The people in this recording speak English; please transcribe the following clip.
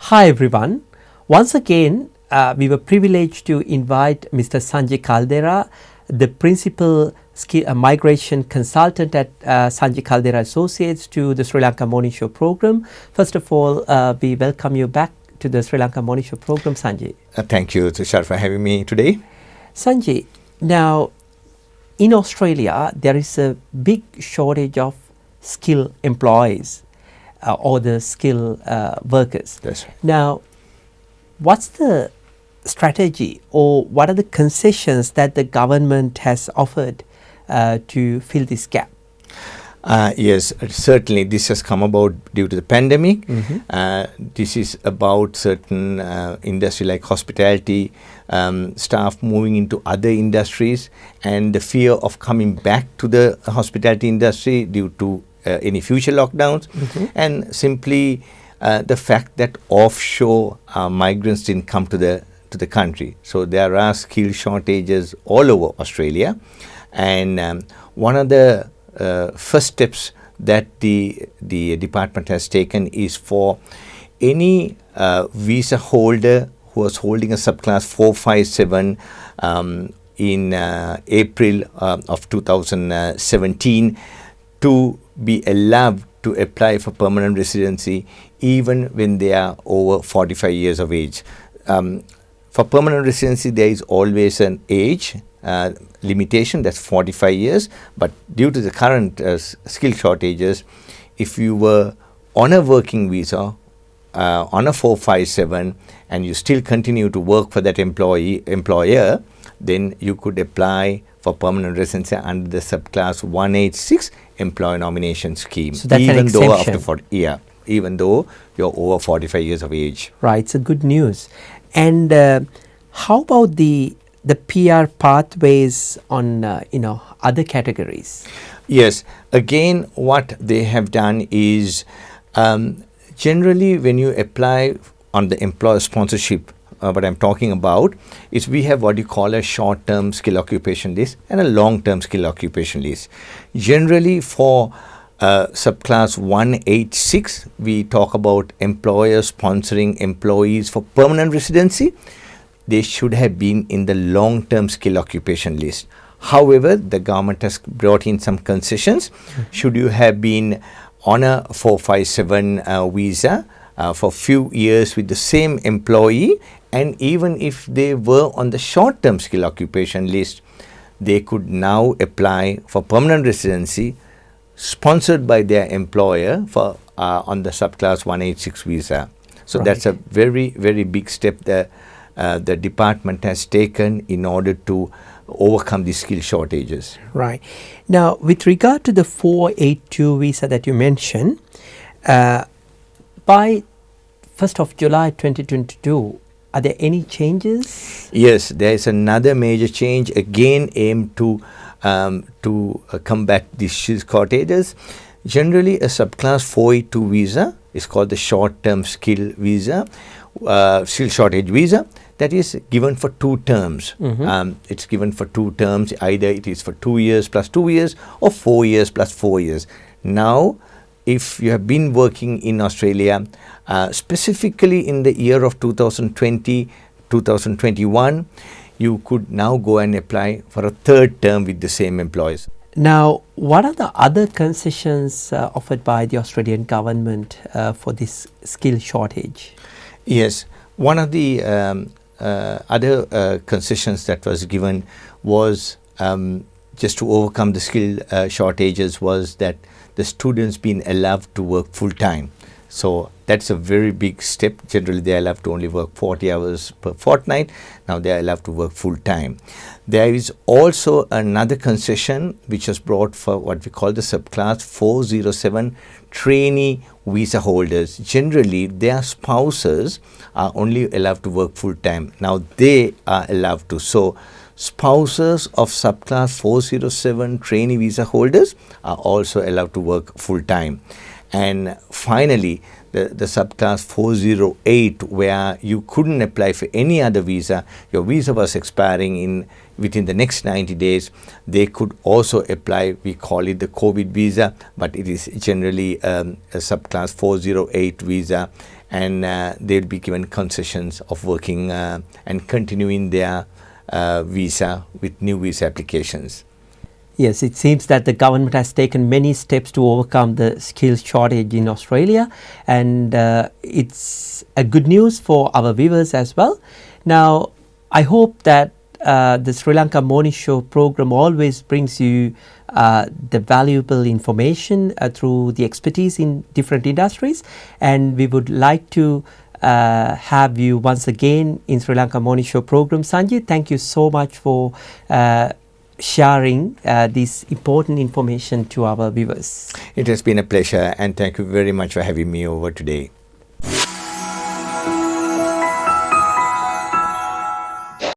Hi everyone. Once again, we were privileged to invite Mr. Sanji Caldera, the principal migration consultant at Sanji Caldera Associates, to the Sri Lanka Morning Show program. First of all, we welcome you back to the Sri Lanka Morning Show program, Sanji. Thank you, Tushar, for having me today. Sanji, now in Australia, there is a big shortage of skilled employees. Or the skilled workers. That's right. Now, what's the strategy or what are the concessions that the government has offered to fill this gap? Yes, certainly this has come about due to the pandemic. This is about certain industry like hospitality, staff moving into other industries, and the fear of coming back to the hospitality industry due to any future lockdowns, and simply the fact that offshore migrants didn't come to the country. So there are skill shortages all over Australia, and one of the first steps that the department has taken is for any visa holder who was holding a subclass 457 in April of 2017 to be allowed to apply for permanent residency even when they are over 45 years of age. For permanent residency, there is always an age limitation, that's 45 years, but due to the current skill shortages, if you were on a working visa, on a 457, and you still continue to work for that employer, then you could apply for permanent residency under the subclass 186 employer nomination scheme. So that's an exemption. Even though you're over 45 years of age. Right, it's a good news. And how about the PR pathways on other categories? Yes, again, what they have done is generally when you apply on the employer sponsorship, what I'm talking about is we have what you call a short-term skill occupation list and a long-term skill occupation list. Generally for subclass 186, we talk about employers sponsoring employees for permanent residency. They should have been in the long-term skill occupation list. However, the government has brought in some concessions. Should you have been on a 457 visa for few years with the same employee, and even if they were on the short-term skill occupation list, they could now apply for permanent residency sponsored by their employer for on the subclass 186 visa. So that's a very, very big step that the department has taken in order to overcome these skill shortages. Right. Now, with regard to the 482 visa that you mentioned, by 1st of July 2022, are there any changes? Yes, there is another major change, again aimed to combat these skill shortages. Generally, a subclass 482 visa is called the short-term skill visa, skill shortage visa, that is given for 2 terms. It's given for 2 terms, either it is for 2 years plus 2 years or 4 years plus 4 years. Now, if you have been working in Australia, specifically in the year of 2020, 2021, you could now go and apply for a 3rd term with the same employers. Now, what are the other concessions offered by the Australian government for this skill shortage? Yes, one of the other concessions that was given was just to overcome the skill shortages was that the students being allowed to work full-time. So that's a very big step. Generally, they are allowed to only work 40 hours per fortnight. Now they are allowed to work full-time. There is also another concession which was brought for what we call the subclass 407 trainee visa holders. Generally, their spouses are only allowed to work full-time. Now they are allowed to. So spouses of subclass 407 trainee visa holders are also allowed to work full-time. And finally, the subclass 408, where you couldn't apply for any other visa, your visa was expiring within the next 90 days, they could also apply. We call it the COVID visa, but it is generally a subclass 408 visa, and they'll be given concessions of working and continuing their visa with new visa applications. Yes, it seems that the government has taken many steps to overcome the skills shortage in Australia, and it's a good news for our viewers as well. Now, I hope that the Sri Lanka Morning Show program always brings you the valuable information through the expertise in different industries, and we would like to have you once again in Sri Lanka Morning Show program. Sanji, thank you so much for sharing this important information to our viewers. It has been a pleasure, and thank you very much for having me over today.